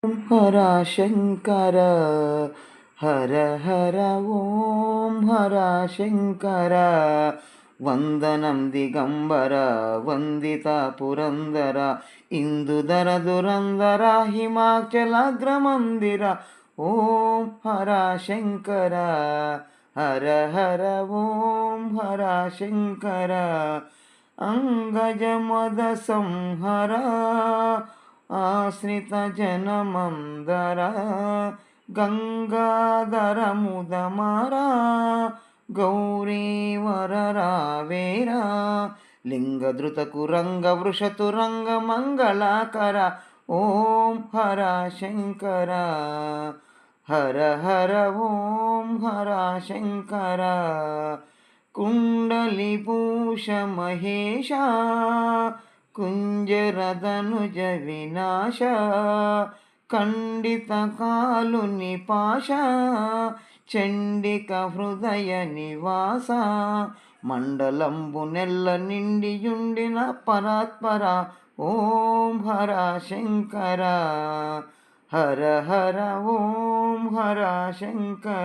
హర శంకర హర హర ఓం హర శంకర వందనం దిగంబర వందిత పురందర ఇందుదర దురందర హిమాచలగ్రమందిర ఓం హర శంకర హర హర ఓం హర శంకర అంగజమద సంహర ఆశ్రిత జనమందర గంగాధర ముదమరా గౌరీవర రావేరా లింగధృతకు రంగ వృషతు రంగ మంగళాకర ఓం హర శంకర హర హర ఓం హర శంకర కుండలిభూష మహేశ కుంజరదనుజ వినాశ ఖండిత కాలుని పాశ చండిక హృదయ నివాస మండలంబు నెల్ల నిండియుండిన పరాత్పర ఓం హర శంకర హర హర ఓం హర శంకర